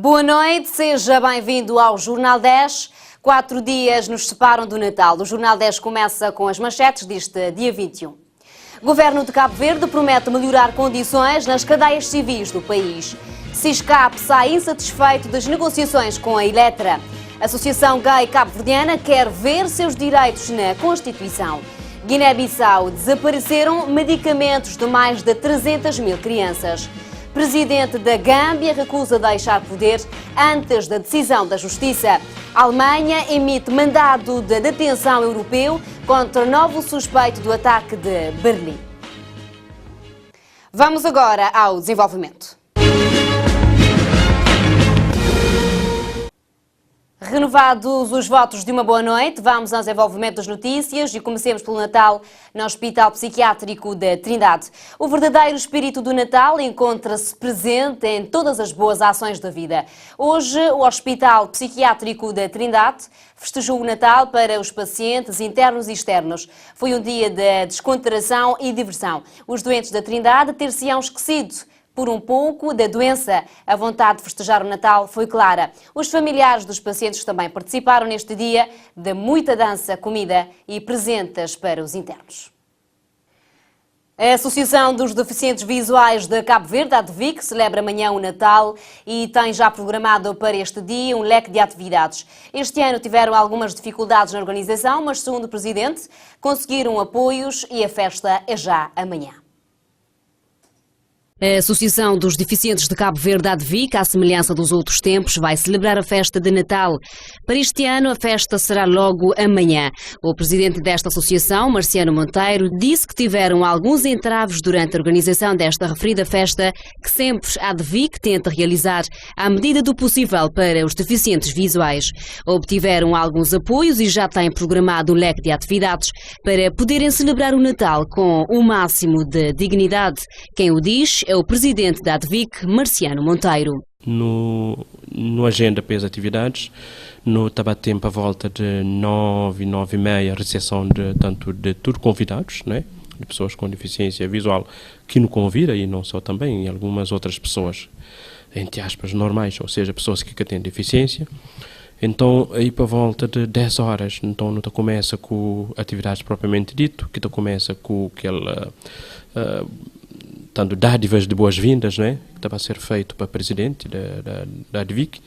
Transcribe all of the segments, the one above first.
Boa noite, seja bem-vindo ao Jornal 10. 4 dias nos separam do Natal. O Jornal 10 começa com as manchetes deste dia 21. O Governo de Cabo Verde promete melhorar condições nas cadeias civis do país. Siscap sai insatisfeito das negociações com a Eletra. A Associação Gay Cabo-Verdiana quer ver seus direitos na Constituição. Guiné-Bissau desapareceram medicamentos de mais de 300 mil crianças. Presidente da Gâmbia recusa deixar poder antes da decisão da Justiça. A Alemanha emite mandado de detenção europeu contra novo suspeito do ataque de Berlim. Vamos agora ao desenvolvimento. Renovados os votos de uma boa noite, vamos ao desenvolvimento das notícias e comecemos pelo Natal no Hospital Psiquiátrico da Trindade. O verdadeiro espírito do Natal encontra-se presente em todas as boas ações da vida. Hoje, o Hospital Psiquiátrico da Trindade festejou o Natal para os pacientes internos e externos. Foi um dia de descontração e diversão. Os doentes da Trindade ter-se-ão esquecido por um pouco da doença. A vontade de festejar o Natal foi clara. Os familiares dos pacientes também participaram neste dia de muita dança, comida e presentes para os internos. A Associação dos Deficientes Visuais de Cabo Verde, a ADVIC, celebra amanhã o Natal e tem já programado para este dia um leque de atividades. Este ano tiveram algumas dificuldades na organização, mas segundo o Presidente, conseguiram apoios e a festa é já amanhã. A Associação dos Deficientes de Cabo Verde, a ADVIC, à semelhança dos outros tempos, vai celebrar a festa de Natal. Para este ano, a festa será logo amanhã. O presidente desta associação, Marciano Monteiro, disse que tiveram alguns entraves durante a organização desta referida festa, que sempre a ADVIC tenta realizar à medida do possível para os deficientes visuais. Obtiveram alguns apoios e já têm programado um leque de atividades para poderem celebrar o Natal com o máximo de dignidade. Quem o diz é o presidente da ADVIC, Marciano Monteiro. No agenda para as atividades, no estava tempo à volta de 9, 9 e meia, recepção de todos convidados, né? De pessoas com deficiência visual que nos convida e não só também, e algumas outras pessoas, entre aspas, normais, ou seja, pessoas que têm deficiência. Então, aí para volta de 10 horas, então não começa com atividades propriamente dito, que começa com aquela tanto dádivas de boas-vindas, né, que estava a ser feito para o presidente da ADVIC,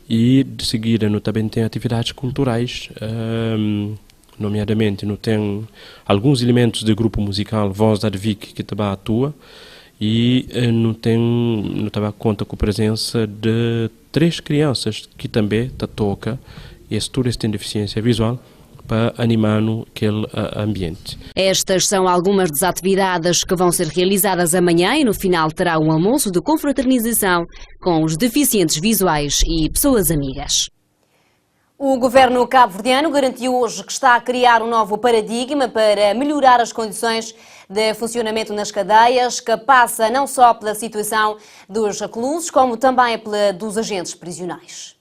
e de seguida no também tem atividades culturais, nomeadamente não tem alguns elementos do grupo musical Voz da ADVIC que também atua, e não estava conta com a presença de 3 crianças que também toca e todas têm deficiência visual, para animar aquele ambiente. Estas são algumas das atividades que vão ser realizadas amanhã e no final terá um almoço de confraternização com os deficientes visuais e pessoas amigas. O governo cabo-verdiano garantiu hoje que está a criar um novo paradigma para melhorar as condições de funcionamento nas cadeias, que passa não só pela situação dos reclusos, como também pela dos agentes prisionais.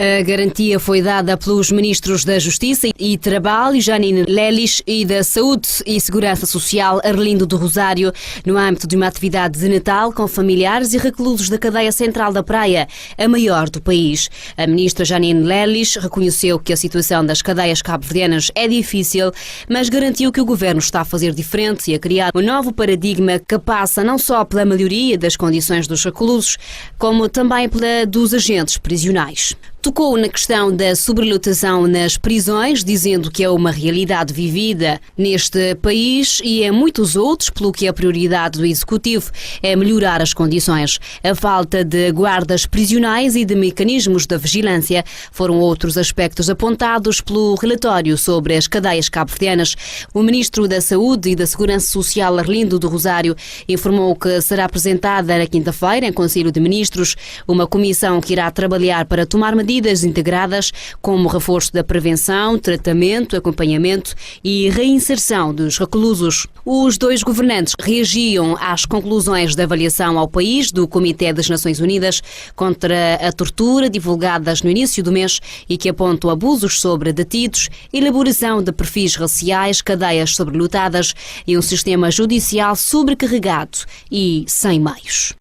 A garantia foi dada pelos ministros da Justiça e Trabalho, Janine Lelis, e da Saúde e Segurança Social, Arlindo do Rosário, no âmbito de uma atividade de Natal com familiares e reclusos da cadeia central da Praia, a maior do país. A ministra Janine Lelis reconheceu que a situação das cadeias cabo-verdianas é difícil, mas garantiu que o governo está a fazer diferente e a criar um novo paradigma que passa não só pela melhoria das condições dos reclusos, como também pela dos agentes prisionais. Tocou na questão da sobrelotação nas prisões, dizendo que é uma realidade vivida neste país e em muitos outros, pelo que a prioridade do Executivo é melhorar as condições. A falta de guardas prisionais e de mecanismos de vigilância foram outros aspectos apontados pelo relatório sobre as cadeias cabo-verdianas. O Ministro da Saúde e da Segurança Social, Arlindo do Rosário, informou que será apresentada na quinta-feira, em Conselho de Ministros, uma comissão que irá trabalhar para tomar medidas integradas como reforço da prevenção, tratamento, acompanhamento e reinserção dos reclusos. Os 2 governantes reagiam às conclusões da avaliação ao país do Comitê das Nações Unidas contra a tortura divulgadas no início do mês e que apontam abusos sobre detidos, elaboração de perfis raciais, cadeias sobrelotadas e um sistema judicial sobrecarregado e sem meios.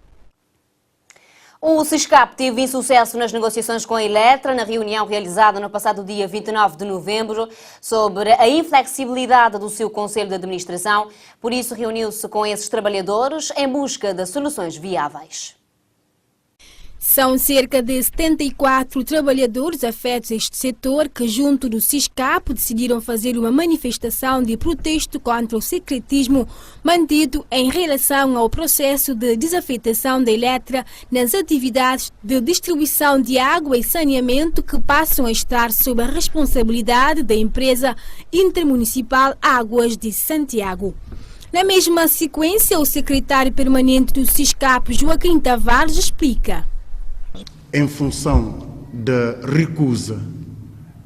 O SISCAP teve insucesso nas negociações com a Eletra na reunião realizada no passado dia 29 de novembro sobre a inflexibilidade do seu Conselho de Administração. Por isso, reuniu-se com esses trabalhadores em busca de soluções viáveis. São cerca de 74 trabalhadores afetos a este setor que, junto do SISCAP, decidiram fazer uma manifestação de protesto contra o secretismo mantido em relação ao processo de desafetação da Eletra nas atividades de distribuição de água e saneamento que passam a estar sob a responsabilidade da empresa intermunicipal Águas de Santiago. Na mesma sequência, o secretário permanente do SISCAP, Joaquim Tavares, explica. Em função da recusa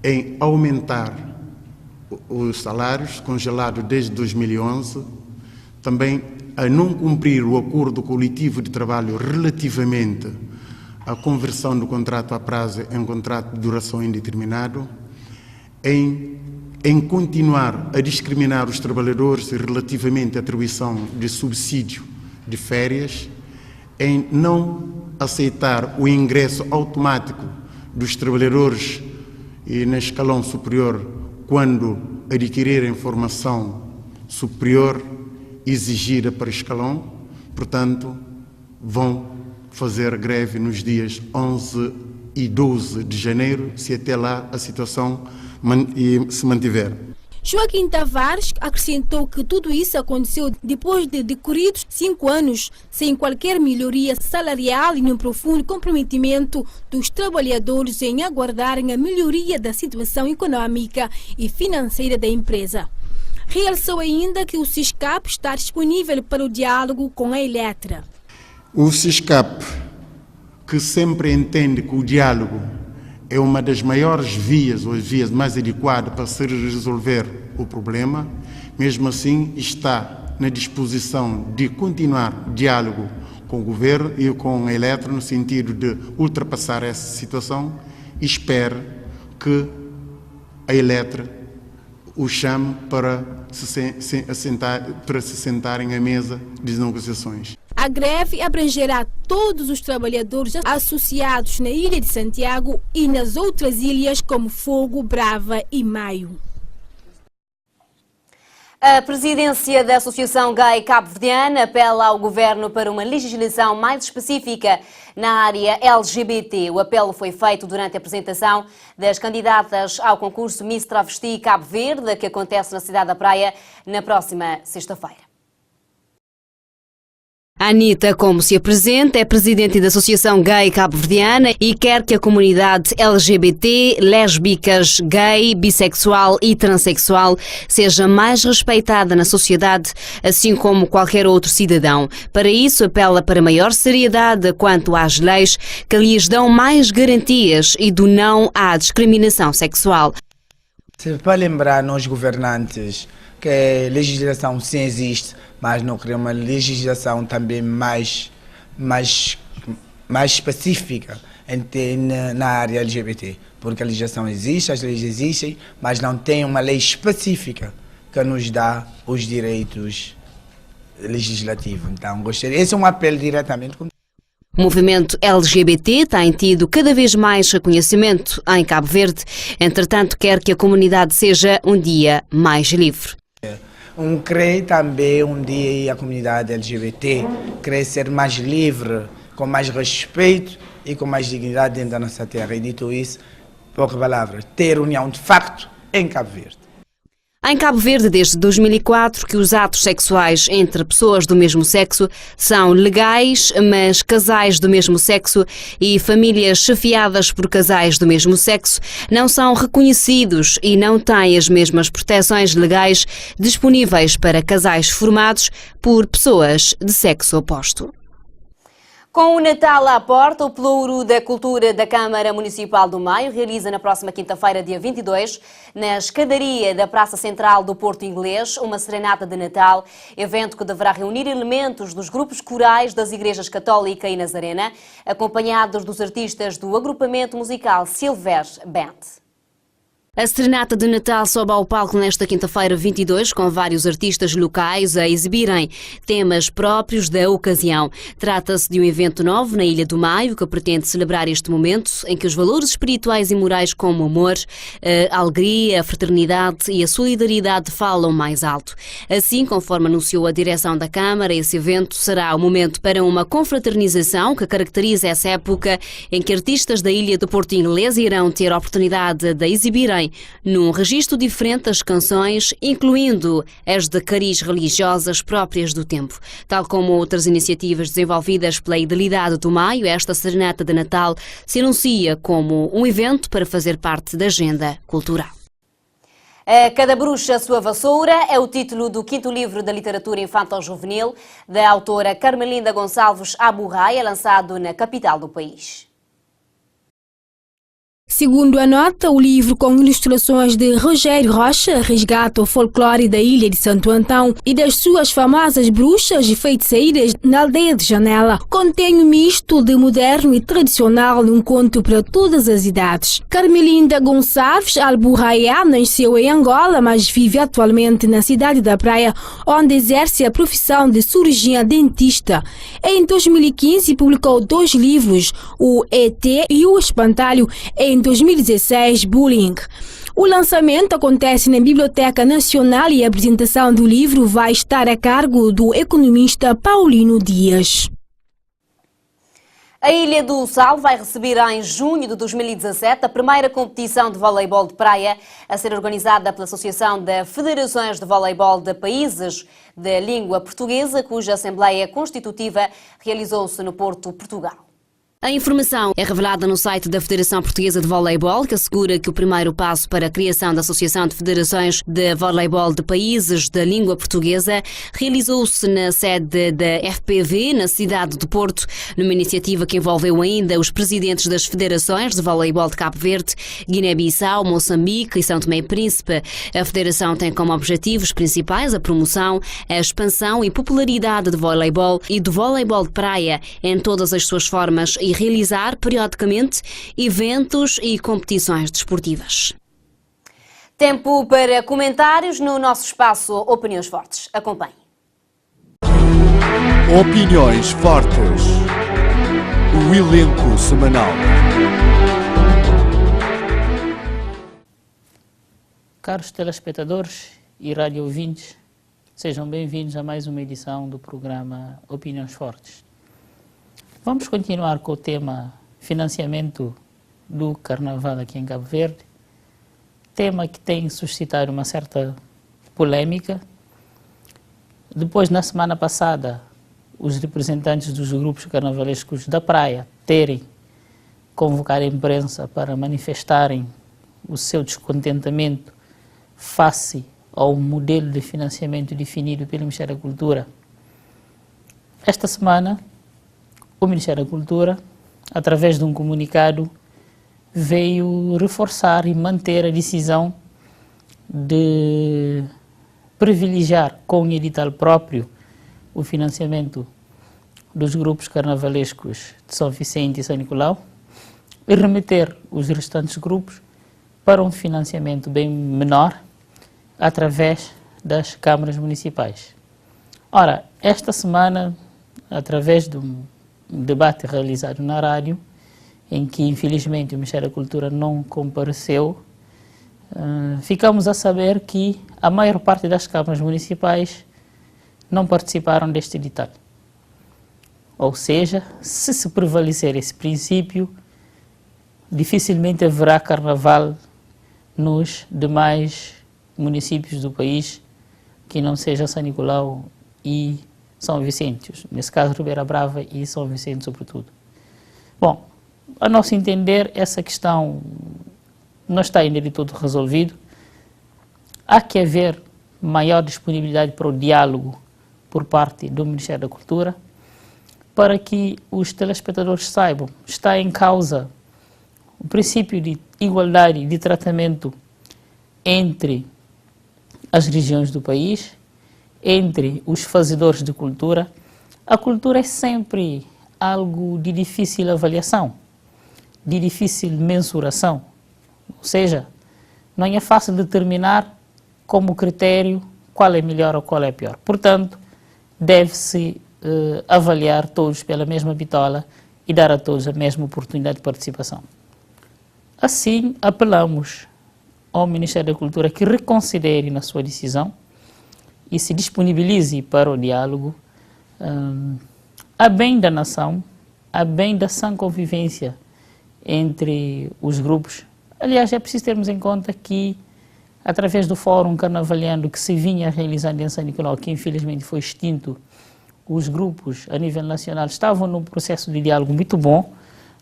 em aumentar os salários congelados desde 2011, também a não cumprir o acordo coletivo de trabalho relativamente à conversão do contrato a prazo em contrato de duração indeterminado, em continuar a discriminar os trabalhadores relativamente à atribuição de subsídio de férias, em não aceitar o ingresso automático dos trabalhadores na escalão superior quando adquirirem formação superior exigida para escalão. Portanto, vão fazer greve nos dias 11 e 12 de janeiro, se até lá a situação se mantiver. Joaquim Tavares acrescentou que tudo isso aconteceu depois de decorridos 5 anos sem qualquer melhoria salarial e num profundo comprometimento dos trabalhadores em aguardarem a melhoria da situação econômica e financeira da empresa. Realçou ainda que o SISCAP está disponível para o diálogo com a Eletra. O SISCAP, que sempre entende que o diálogo é uma das maiores vias, ou as vias mais adequadas para se resolver o problema, mesmo assim está na disposição de continuar diálogo com o Governo e com a Eletra no sentido de ultrapassar essa situação e espero que a Eletra o chame para se sentarem à mesa de negociações. A greve abrangerá todos os trabalhadores associados na Ilha de Santiago e nas outras ilhas como Fogo, Brava e Maio. A presidência da Associação Gay Cabo-Verdiana apela ao governo para uma legislação mais específica na área LGBT. O apelo foi feito durante a apresentação das candidatas ao concurso Miss Travesti Cabo Verde, que acontece na cidade da Praia na próxima sexta-feira. A Anitta, como se apresenta, é presidente da Associação Gay Cabo-Verdiana e quer que a comunidade LGBT, lésbicas, gay, bissexual e transexual seja mais respeitada na sociedade, assim como qualquer outro cidadão. Para isso, apela para maior seriedade quanto às leis que lhes dão mais garantias e do não à discriminação sexual. Para lembrar nós governantes que a legislação sim existe, mas não queremos uma legislação também mais específica na área LGBT, porque a legislação existe, as leis existem, mas não tem uma lei específica que nos dá os direitos legislativos. Então, gostaria, esse é um apelo diretamente. O movimento LGBT tem tido cada vez mais reconhecimento em Cabo Verde, entretanto quer que a comunidade seja um dia mais livre. Creio também um dia a comunidade LGBT quer ser mais livre, com mais respeito e com mais dignidade dentro da nossa terra. E dito isso, poucas palavras, ter união de facto em Cabo Verde. Em Cabo Verde, desde 2004, que os atos sexuais entre pessoas do mesmo sexo são legais, mas casais do mesmo sexo e famílias chefiadas por casais do mesmo sexo não são reconhecidos e não têm as mesmas proteções legais disponíveis para casais formados por pessoas de sexo oposto. Com o Natal à porta, o Pelouro da Cultura da Câmara Municipal do Maio realiza na próxima quinta-feira, dia 22, na escadaria da Praça Central do Porto Inglês, uma serenata de Natal, evento que deverá reunir elementos dos grupos corais das igrejas católica e nazarena, acompanhados dos artistas do agrupamento musical Silver Band. A Serenata de Natal sobe ao palco nesta quinta-feira 22, com vários artistas locais a exibirem temas próprios da ocasião. Trata-se de um evento novo na Ilha do Maio, que pretende celebrar este momento em que os valores espirituais e morais como o amor, a alegria, a fraternidade e a solidariedade falam mais alto. Assim, conforme anunciou a direção da Câmara, esse evento será o momento para uma confraternização que caracteriza essa época em que artistas da Ilha do Porto Inglês irão ter a oportunidade de exibirem num registro diferente as canções, incluindo as de cariz religiosas próprias do tempo. Tal como outras iniciativas desenvolvidas pela Idilidade do Maio, esta Serenata de Natal se anuncia como um evento para fazer parte da agenda cultural. A Cada Bruxa, Sua Vassoura é o título do 5º livro da literatura infantil-juvenil da autora Carmelinda Gonçalves Aburraia, lançado na capital do país. Segundo a nota, o livro, com ilustrações de Rogério Rocha, resgata o folclore da ilha de Santo Antão e das suas famosas bruxas e feiticeiras na aldeia de Janela. Contém um misto de moderno e tradicional num conto para todas as idades. Carmelinda Gonçalves Aburraia nasceu em Angola, mas vive atualmente na cidade da Praia, onde exerce a profissão de cirurgiã dentista. Em 2015, publicou 2 livros, o ET e o Espantalho. Em 2016, Bullying. O lançamento acontece na Biblioteca Nacional e a apresentação do livro vai estar a cargo do economista Paulino Dias. A Ilha do Sal vai receber em junho de 2017 a primeira competição de voleibol de praia a ser organizada pela Associação de Federações de Voleibol de Países da Língua Portuguesa, cuja Assembleia Constitutiva realizou-se no Porto, Portugal. A informação é revelada no site da Federação Portuguesa de Voleibol, que assegura que o primeiro passo para a criação da Associação de Federações de Voleibol de Países da Língua Portuguesa realizou-se na sede da FPV, na cidade do Porto, numa iniciativa que envolveu ainda os presidentes das Federações de Voleibol de Cabo Verde, Guiné-Bissau, Moçambique e São Tomé e Príncipe. A Federação tem como objetivos principais a promoção, a expansão e popularidade de voleibol e do voleibol de praia em todas as suas formas e realizar periodicamente eventos e competições desportivas. Tempo para comentários no nosso espaço Opiniões Fortes. Acompanhe. Opiniões Fortes. O elenco semanal. Caros telespectadores e rádio ouvintes, sejam bem-vindos a mais uma edição do programa Opiniões Fortes. Vamos continuar com o tema financiamento do Carnaval aqui em Cabo Verde, tema que tem suscitado uma certa polêmica. Depois, na semana passada, os representantes dos grupos carnavalescos da praia terem convocado a imprensa para manifestarem o seu descontentamento face ao modelo de financiamento definido pelo Ministério da Cultura. Esta semana, o Ministério da Cultura, através de um comunicado, veio reforçar e manter a decisão de privilegiar com edital próprio o financiamento dos grupos carnavalescos de São Vicente e São Nicolau e remeter os restantes grupos para um financiamento bem menor através das câmaras municipais. Ora, esta semana, através de um debate realizado na rádio, em que infelizmente o Ministério da Cultura não compareceu, ficamos a saber que a maior parte das câmaras municipais não participaram deste edital. Ou seja, se prevalecer esse princípio, dificilmente haverá carnaval nos demais municípios do país que não seja São Nicolau e São Vicente, nesse caso Ribeira Brava e São Vicente sobretudo. Bom, a nosso entender, essa questão não está ainda de todo resolvido. Há que haver maior disponibilidade para o diálogo por parte do Ministério da Cultura, para que os telespectadores saibam, está em causa o princípio de igualdade de tratamento entre as regiões do país, entre os fazedores de cultura. A cultura é sempre algo de difícil avaliação, de difícil mensuração. Ou seja, não é fácil determinar como critério qual é melhor ou qual é pior. Portanto, deve-se avaliar todos pela mesma bitola e dar a todos a mesma oportunidade de participação. Assim, apelamos ao Ministério da Cultura que reconsidere na sua decisão e se disponibilize para o diálogo a bem da nação, a bem da sã convivência entre os grupos. Aliás, é preciso termos em conta que, através do Fórum Carnavaliano que se vinha realizando em São Nicolau, que infelizmente foi extinto, os grupos a nível nacional estavam num processo de diálogo muito bom,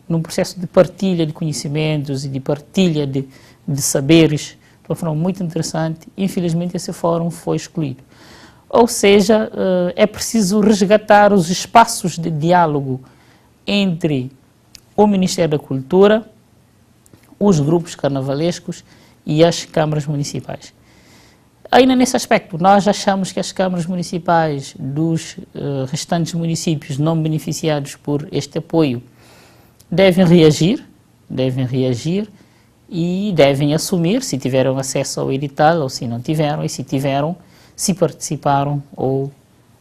num processo de partilha de conhecimentos e de partilha de saberes, de uma forma muito interessante. Infelizmente, esse fórum foi excluído. Ou seja, é preciso resgatar os espaços de diálogo entre o Ministério da Cultura, os grupos carnavalescos e as câmaras municipais. Ainda nesse aspecto, nós achamos que as câmaras municipais dos restantes municípios não beneficiados por este apoio devem reagir e devem assumir se tiveram acesso ao edital ou se não tiveram, e se tiveram, se participaram ou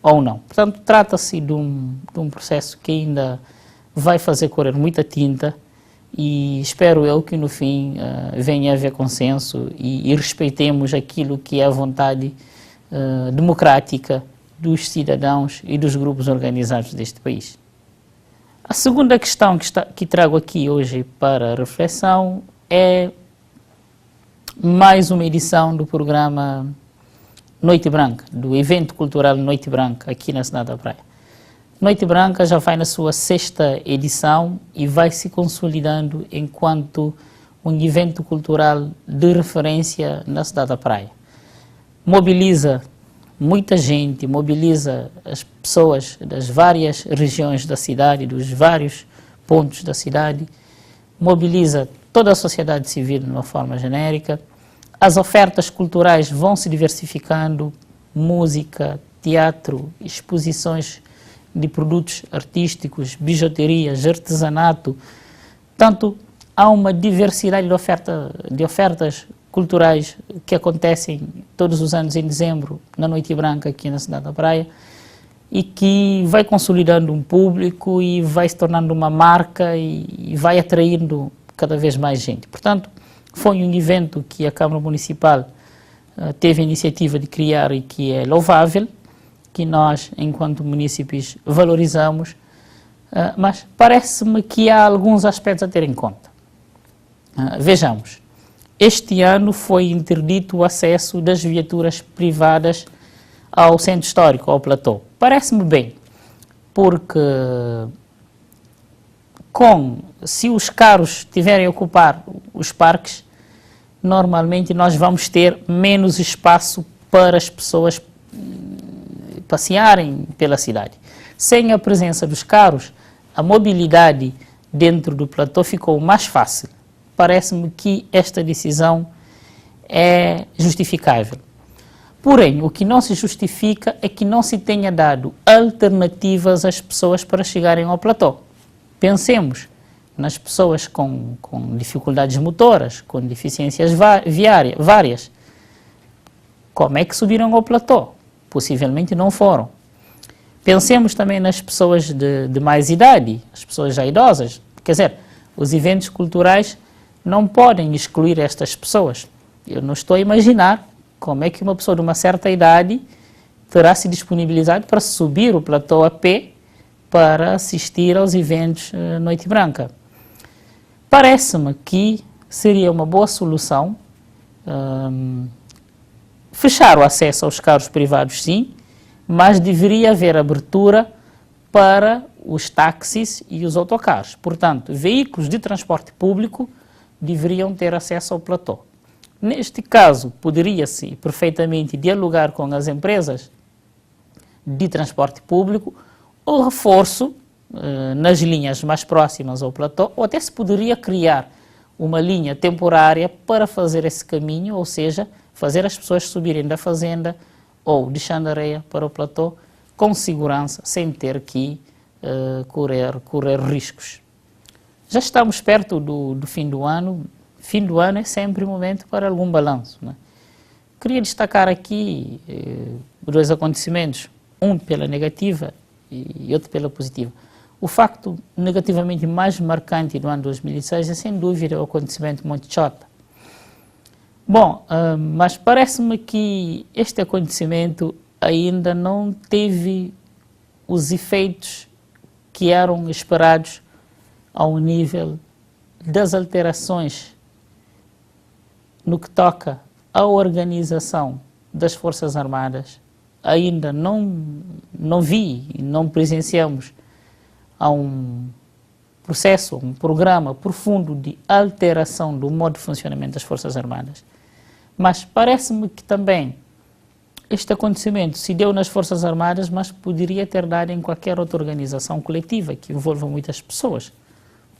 não. Portanto, trata-se de um processo que ainda vai fazer correr muita tinta e espero eu que no fim venha a haver consenso e respeitemos aquilo que é a vontade democrática dos cidadãos e dos grupos organizados deste país. A segunda questão que trago aqui hoje para reflexão é mais uma edição do programa Noite Branca, do evento cultural Noite Branca, aqui na cidade da Praia. Noite Branca já vai na sua 6ª edição e vai se consolidando enquanto um evento cultural de referência na cidade da Praia. Mobiliza muita gente, mobiliza as pessoas das várias regiões da cidade, dos vários pontos da cidade, mobiliza toda a sociedade civil de uma forma genérica. As ofertas culturais vão se diversificando, música, teatro, exposições de produtos artísticos, bijuterias, artesanato. Tanto há uma diversidade de ofertas culturais que acontecem todos os anos em dezembro, na Noite Branca, aqui na cidade da Praia, e que vai consolidando um público e vai se tornando uma marca e vai atraindo cada vez mais gente. Portanto, foi um evento que a Câmara Municipal teve a iniciativa de criar e que é louvável, que nós, enquanto munícipes, valorizamos, mas parece-me que há alguns aspectos a ter em conta. Vejamos, este ano foi interdito o acesso das viaturas privadas ao centro histórico, ao platô. Parece-me bem, porque se os carros tiverem a ocupar os parques, normalmente nós vamos ter menos espaço para as pessoas passearem pela cidade. Sem a presença dos carros, a mobilidade dentro do platô ficou mais fácil. Parece-me que esta decisão é justificável. Porém, o que não se justifica é que não se tenha dado alternativas às pessoas para chegarem ao platô. Pensemos nas pessoas com dificuldades motoras, com deficiências várias. Como é que subiram ao platô? Possivelmente não foram. Pensemos também nas pessoas de mais idade, as pessoas já idosas. Quer dizer, os eventos culturais não podem excluir estas pessoas. Eu não estou a imaginar como é que uma pessoa de uma certa idade terá se disponibilizado para subir o platô a pé para assistir aos eventos Noite Branca. Parece-me que seria uma boa solução fechar o acesso aos carros privados, sim, mas deveria haver abertura para os táxis e os autocarros. Portanto, veículos de transporte público deveriam ter acesso ao platô. Neste caso, poderia-se perfeitamente dialogar com as empresas de transporte público o reforço nas linhas mais próximas ao platô, ou até se poderia criar uma linha temporária para fazer esse caminho, ou seja, fazer as pessoas subirem da fazenda ou de Xandareia para o platô com segurança, sem ter que correr riscos. Já estamos perto do fim do ano, fim do ano é sempre um momento para algum balanço, né? Queria destacar aqui dois acontecimentos, um pela negativa e outro pela positiva. O facto negativamente mais marcante do ano 2006 é, sem dúvida, o acontecimento de Monte Chota. Bom, mas parece-me que este acontecimento ainda não teve os efeitos que eram esperados ao nível das alterações no que toca à organização das Forças Armadas. Ainda não vi e não presenciamos a um processo, um programa profundo de alteração do modo de funcionamento das Forças Armadas. Mas parece-me que também este acontecimento se deu nas Forças Armadas, mas poderia ter dado em qualquer outra organização coletiva que envolva muitas pessoas,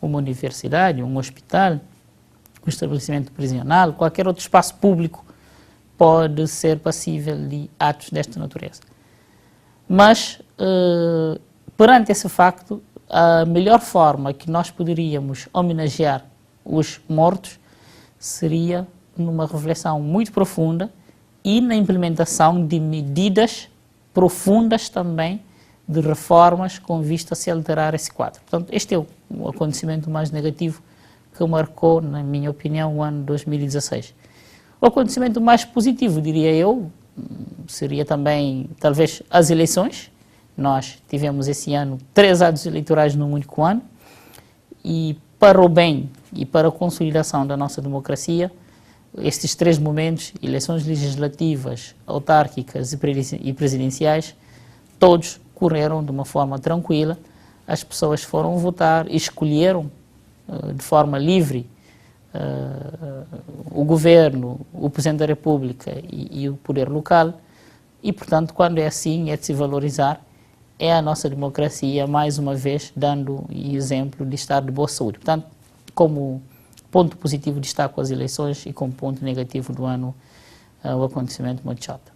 uma universidade, um hospital, um estabelecimento prisional, qualquer outro espaço público pode ser passível de atos desta natureza. Mas, perante esse facto, a melhor forma que nós poderíamos homenagear os mortos seria numa reflexão muito profunda e na implementação de medidas profundas também de reformas com vista a se alterar esse quadro. Portanto, este é o acontecimento mais negativo que marcou, na minha opinião, o ano 2016. O acontecimento mais positivo, diria eu, seria também, talvez, as eleições. Nós tivemos esse ano 3 atos eleitorais num único ano e, para o bem e para a consolidação da nossa democracia, estes 3 momentos, eleições legislativas, autárquicas e presidenciais, todos correram de uma forma tranquila. As pessoas foram votar, escolheram de forma livre o governo, o Presidente da República e o poder local e, portanto, quando é assim, é de se valorizar. É a nossa democracia, mais uma vez, dando exemplo de estado de boa saúde. Portanto, como ponto positivo destaco as eleições e como ponto negativo do ano o acontecimento de Monte Chota.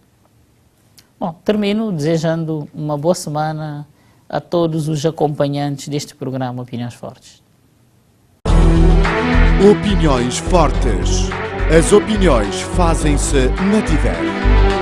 Bom, termino desejando uma boa semana a todos os acompanhantes deste programa Opiniões Fortes. Opiniões Fortes. As opiniões fazem-se na Tiver.